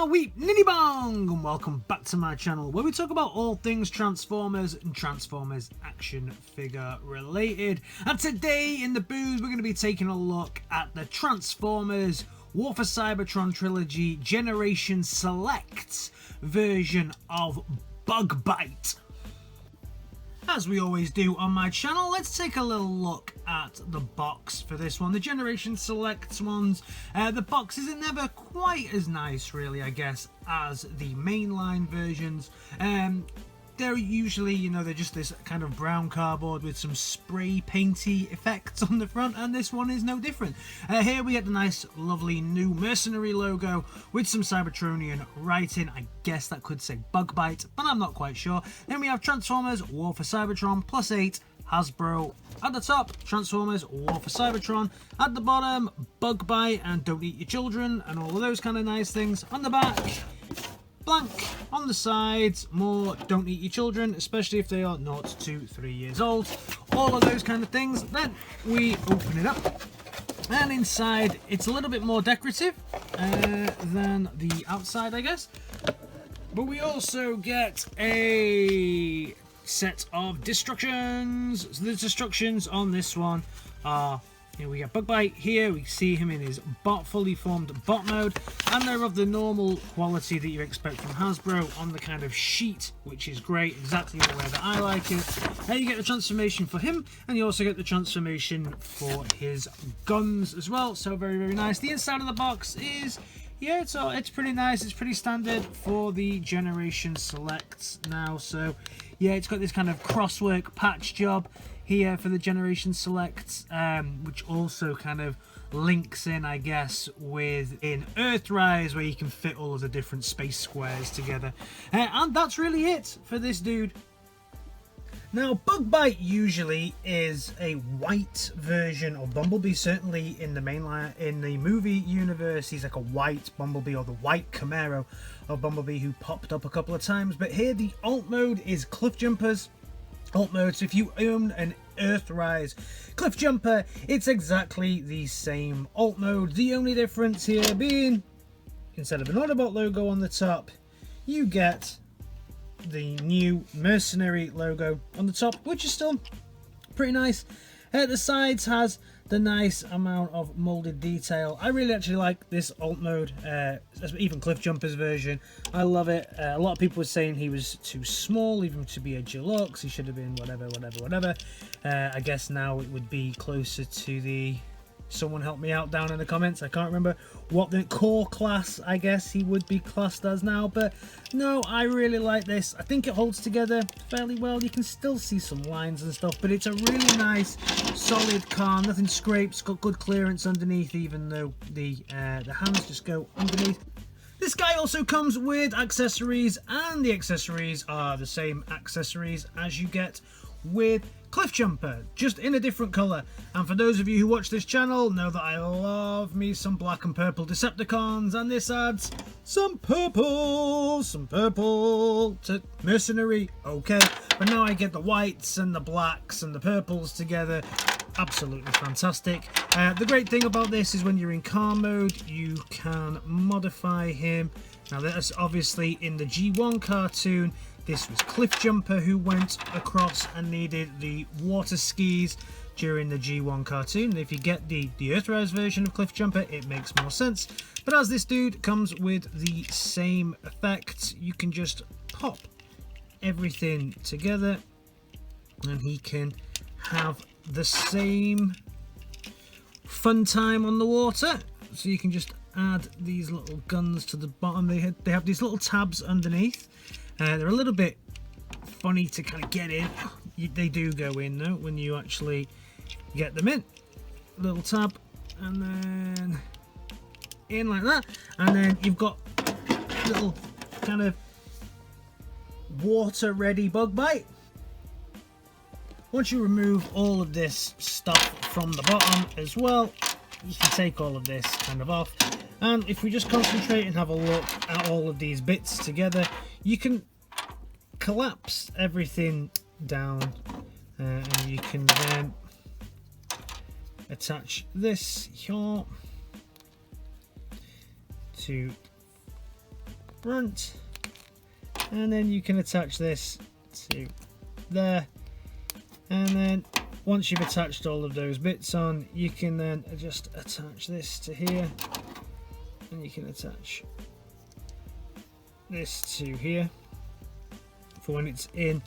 Weep Niddy Bong, and welcome back to my channel where we talk about all things Transformers and Transformers action figure related. And today in the booth we're going to be taking a look at the Transformers War for Cybertron Trilogy Generation Select version of Bugbite. As we always do on my channel, let's take a little look at the box for this one. The Generation Select ones, the boxes are never quite as nice really, I guess, as the mainline versions. They're usually, you know, they're just this kind of brown cardboard with some spray painty effects on the front, and this one is no different. Here we get the nice lovely new Mercenary logo with some Cybertronian writing. I guess that could say Bugbite, but I'm not quite sure. Then we have Transformers War for Cybertron +8 Hasbro at the top, Transformers War for Cybertron at the bottom, Bugbite and Don't Eat Your Children and all of those kind of nice things. On the back, blank. On the sides, more Don't Eat Your Children, especially if they are 0 to 3 years old. All of those kind of things. Then we open it up, and inside it's a little bit more decorative than the outside, I guess. But we also get a set of destructions. So the destructions on this one are, here we get Bugbite. Here we see him in his fully formed bot mode, and they're of the normal quality that you expect from Hasbro on the kind of sheet, which is great, exactly the way that I like it. Then you get the transformation for him, and you also get the transformation for his guns as well. So very, very nice. The inside of the box is, yeah, it's pretty nice. It's pretty standard for the Generation Selects now. So yeah, it's got this kind of crosswork patch job here for the Generation Selects, which also kind of links in, I guess, with in Earthrise, where you can fit all of the different space squares together. And that's really it for this dude. Now, Bugbite usually is a white version of Bumblebee. Certainly in the mainline, in the movie universe, he's like a white Bumblebee, or the white Camaro of Bumblebee, who popped up a couple of times. But here the alt mode is Cliff Jumpers alt mode. So if you own an Earthrise Cliff Jumper, it's exactly the same alt mode. The only difference here being, instead of an Autobot logo on the top, you get the new Mercenary logo on the top, which is still pretty nice. The sides has the nice amount of molded detail. I really actually like this alt mode, even Cliff Jumper's version. I love it. A lot of people were saying he was too small even to be a deluxe. He should have been whatever. I guess now it would be closer to the, someone help me out down in the comments, I can't remember what the core class I guess he would be classed as now. But no, I really like this. I think it holds together fairly well. You can still see some lines and stuff, but it's a really nice solid car. Nothing scrapes, got good clearance underneath, even though the hands just go underneath. This guy also comes with accessories, and the accessories are the same accessories as you get with Cliff Jumper, just in a different colour. And for those of you who watch this channel know that I love me some black and purple Decepticons, and this adds some purple to Mercenary. Okay, but now I get the whites and the blacks and the purples together. Absolutely fantastic. The great thing about this is when you're in car mode, you can modify him. Now that's obviously in the G1 cartoon. This was Cliff Jumper, who went across and needed the water skis during the G1 cartoon. If you get the Earthrise version of Cliff Jumper, it makes more sense. But as this dude comes with the same effects, you can just pop everything together and he can have the same fun time on the water. So you can just add these little guns to the bottom. They have these little tabs underneath. They're a little bit funny to kind of get in. They do go in though when you actually get them in. Little tab, and then in like that, and then you've got little kind of water ready Bugbite. Once you remove all of this stuff from the bottom as well, you can take all of this kind of off. And if we just concentrate and have a look at all of these bits together, you can collapse everything down, and you can then attach this here to front, and then you can attach this to there, and then once you've attached all of those bits on, you can then just attach this to here, and you can attach this to here for when it's in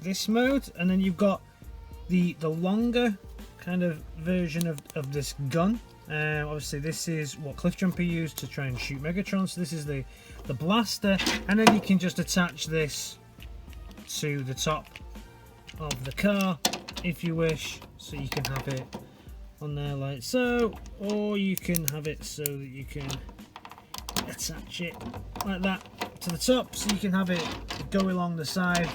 this mode. And then you've got the longer kind of version of this gun. Obviously this is what Cliffjumper used to try and shoot Megatron, so this is the blaster, and then you can just attach this to the top of the car if you wish, so you can have it on there like so, or you can have it so that you can attach it like that to the top, so you can have it go along the side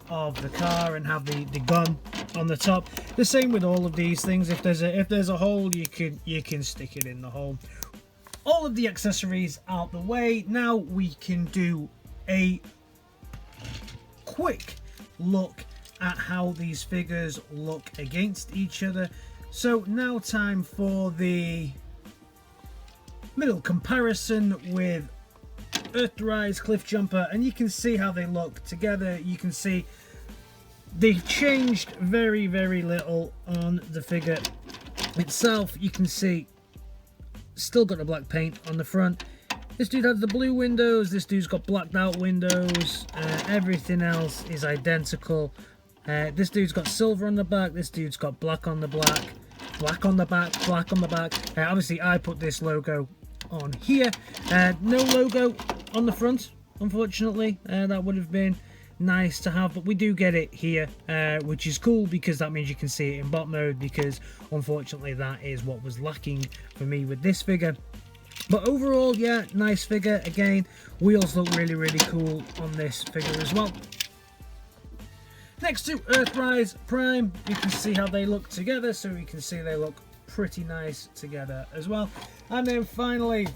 of the car and have the gun on the top. The same with all of these things. If there's a hole, you can stick it in the hole. All of the accessories out the way. Now we can do a quick look at how these figures look against each other. So now time for the middle comparison with Earthrise, Cliffjumper, and you can see how they look together. You can see they've changed very little on the figure itself. You can see still got the black paint on the front. This dude has the blue windows, this dude's got blacked out windows, everything else is identical. This dude's got silver on the back, this dude's got black on the back, black on the back. Obviously I put this logo on here. No logo on the front, unfortunately. That would have been nice to have, but we do get it here, which is cool because that means you can see it in bot mode, because unfortunately that is what was lacking for me with this figure. But overall, yeah, nice figure. Again, wheels look really cool on this figure as well. Next to Earthrise Prime, you can see how they look together, so you can see they look pretty nice together as well. And then finally,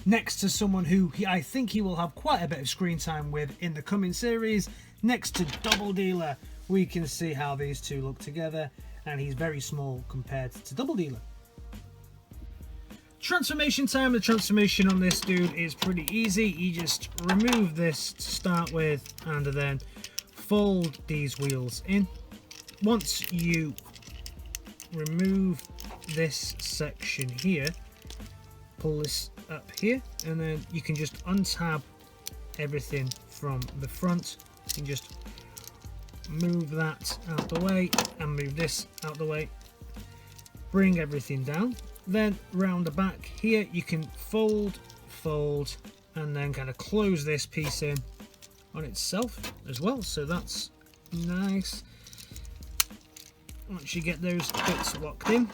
next to someone who I think he will have quite a bit of screen time with in the coming series, next to Double Dealer, we can see how these two look together, and he's very small compared to Double Dealer. Transformation time. The transformation on this dude is pretty easy. You just remove this to start with, and then fold these wheels in. Once you remove this section here, pull this up here, and then you can just untab everything from the front. You can just move that out the way and move this out the way, bring everything down. Then round the back here you can fold, and then kind of close this piece in on itself as well, so that's nice. Once you get those bits locked in,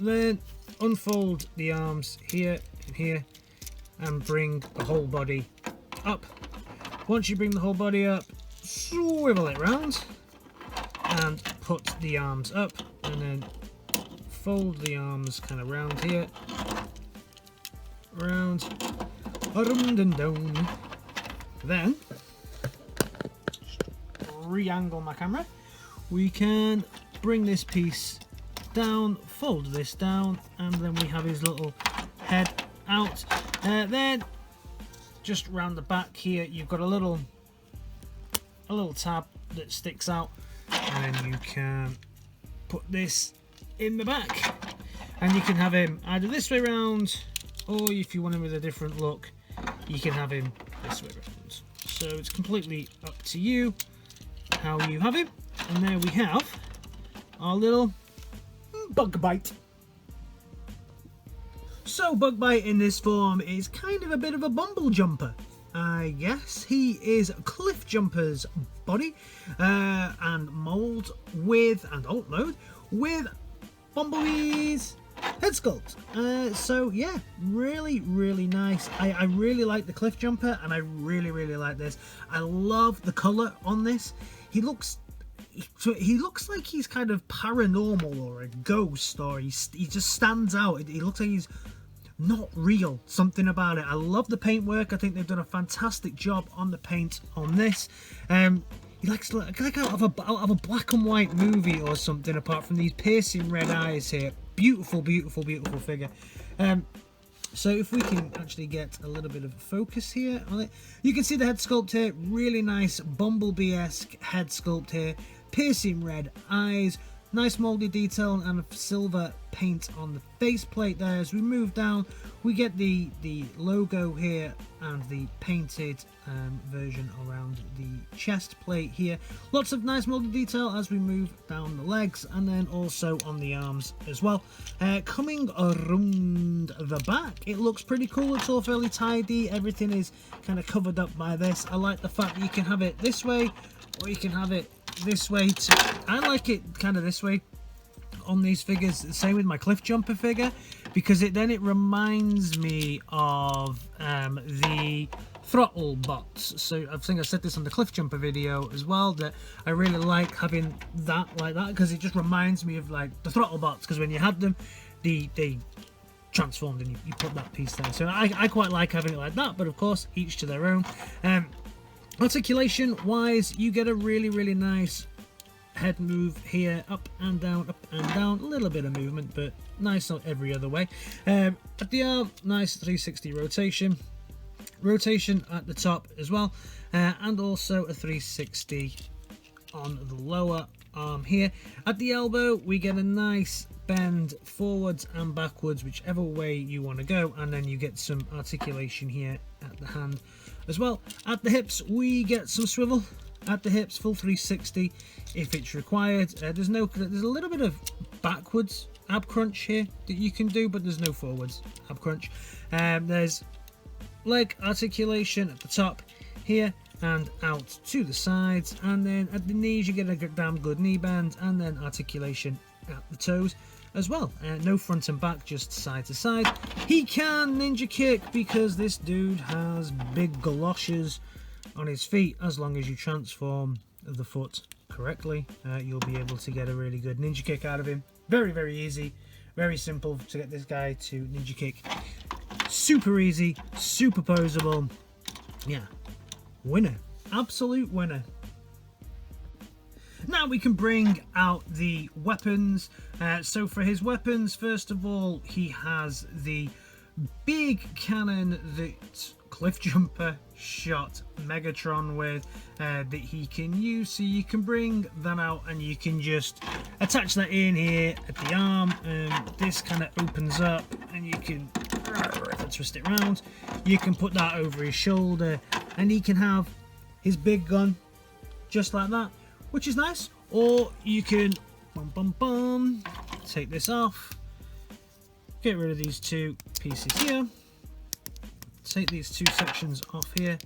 then unfold the arms here and here and bring the whole body up. Once you bring the whole body up, swivel it round and put the arms up, and then fold the arms kind of round here, round, around and down. Then re-angle my camera. We can bring this piece down, fold this down, and then we have his little head out. Then just round the back here, you've got a little tab that sticks out, and you can put this in the back, and you can have him either this way round, or if you want him with a different look, you can have him this way round. So it's completely up to you how you have him. And there we have our little Bugbite. So Bugbite in this form is kind of a bit of a bumble jumper, I guess. He is Cliffjumper's body and mold with, and alt mode with, Bumblebee's head sculpt. So yeah, really nice. I really like the Cliffjumper, and I really like this. I love the colour on this. He looks like he's kind of paranormal or a ghost, or he just stands out. He looks like he's not real. Something about it. I love the paintwork. I think they've done a fantastic job on the paint on this. He looks like out of a black and white movie or something, apart from these piercing red eyes here. Beautiful figure. So if we can actually get a little bit of focus here on it, you can see the head sculpt here, really nice Bumblebee-esque head sculpt here, piercing red eyes, nice moldy detail and a silver paint on the faceplate there. As we move down, we get the logo here and the painted version around the chest plate here. Lots of nice moldy detail as we move down the legs and then also on the arms as well. Coming around the back, it looks pretty cool. It's all fairly tidy. Everything is kind of covered up by this. I like the fact that you can have it this way or you can have it this way too. I like it kind of this way on these figures, same with my Cliff Jumper figure, because it reminds me of the throttle bots. So I think I said this on the Cliff Jumper video as well, that I really like having that like that, because it just reminds me of like the throttle bots, because when you had them they transformed and you put that piece there. So I quite like having it like that, but of course each to their own. Articulation wise, you get a really nice head move here, up and down, a little bit of movement, but nice not every other way. At the arm, nice 360 rotation at the top as well, and also a 360 on the lower arm here. At the elbow, we get a nice bend forwards and backwards, whichever way you want to go, and then you get some articulation here at the hand as well. At the hips, we get some swivel at the hips, full 360 if it's required. There's a little bit of backwards ab crunch here that you can do, but there's no forwards ab crunch. There's leg articulation at the top here and out to the sides, and then at the knees you get a damn good knee bend, and then articulation at the toes as well. No front and back, just side to side. He can ninja kick because this dude has big galoshes on his feet. As long as you transform the foot correctly, you'll be able to get a really good ninja kick out of him. Very easy, very simple to get this guy to ninja kick. Super easy, super posable. Yeah, winner, absolute winner. Now we can bring out the weapons. So for his weapons, first of all, he has the big cannon that Cliff Jumper shot Megatron with, that he can use. So you can bring that out and you can just attach that in here at the arm, and this kind of opens up and you can twist it around. You can put that over his shoulder and he can have his big gun just like that, which is nice. Or you can take this off, get rid of these two pieces here, take these two sections off here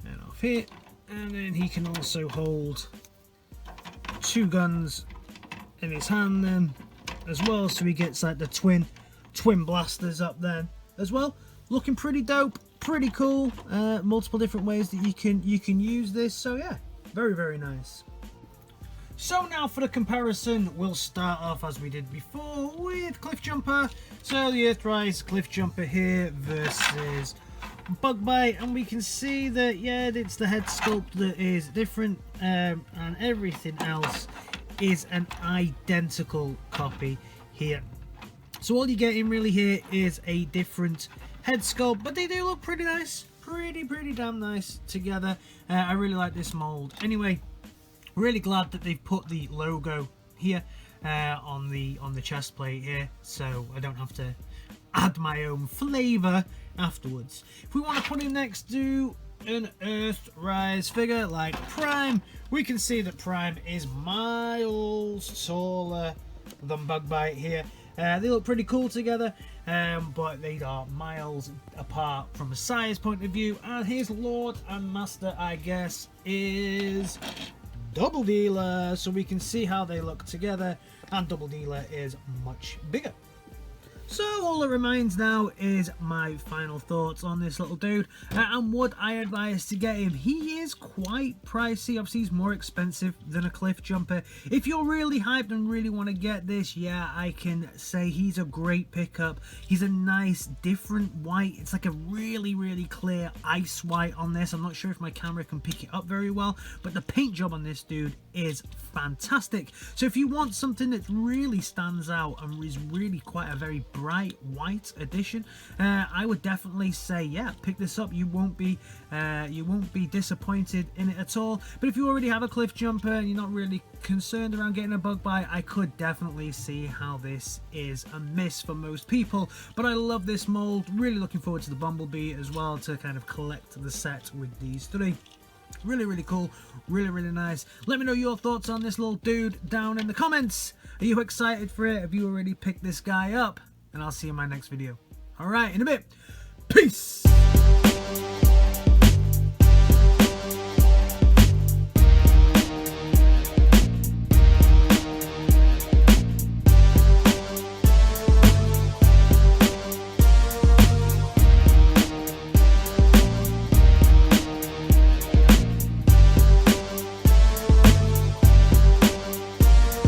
and off here, and then he can also hold two guns in his hand then as well, so he gets like the twin blasters up then as well. Looking pretty dope, pretty cool. Multiple different ways that you can use this, so yeah, very nice. So now for the comparison, we'll start off as we did before with Cliff Jumper. So the Earthrise Cliff Jumper here versus Bugbite, and we can see that, yeah, it's the head sculpt that is different, and everything else is an identical copy here. So all you're getting really here is a different head sculpt, but they do look pretty nice, pretty damn nice together. I really like this mold. Anyway, really glad that they've put the logo here on the chest plate here, so I don't have to add my own flavour afterwards. If we want to put him next to an Earthrise figure like Prime, we can see that Prime is miles taller than Bugbite here. They look pretty cool together, but they are miles apart from a size point of view. And his Lord and Master, I guess, is Double Dealer, so we can see how they look together, and Double Dealer is much bigger. So all that remains now is my final thoughts on this little dude, and would I advise to get him. He is quite pricey, obviously he's more expensive than a Cliff Jumper. If you're really hyped and really want to get this, yeah, I can say he's a great pickup. He's a nice different white. It's like a really clear ice white on this. I'm not sure if my camera can pick it up very well, but the paint job on this dude is fantastic. So if you want something that really stands out and is really quite a very bright bright white edition, I would definitely say, yeah, pick this up. You won't be disappointed in it at all. But if you already have a cliff jumper and you're not really concerned around getting a Bugbite, I could definitely see how this is a miss for most people. But I love this mold. Really looking forward to the Bumblebee as well, to kind of collect the set with these three. Really cool, really nice. Let me know your thoughts on this little dude down in the comments. Are you excited for it? Have you already picked this guy up? And I'll see you in my next video. Alright, in a bit. Peace!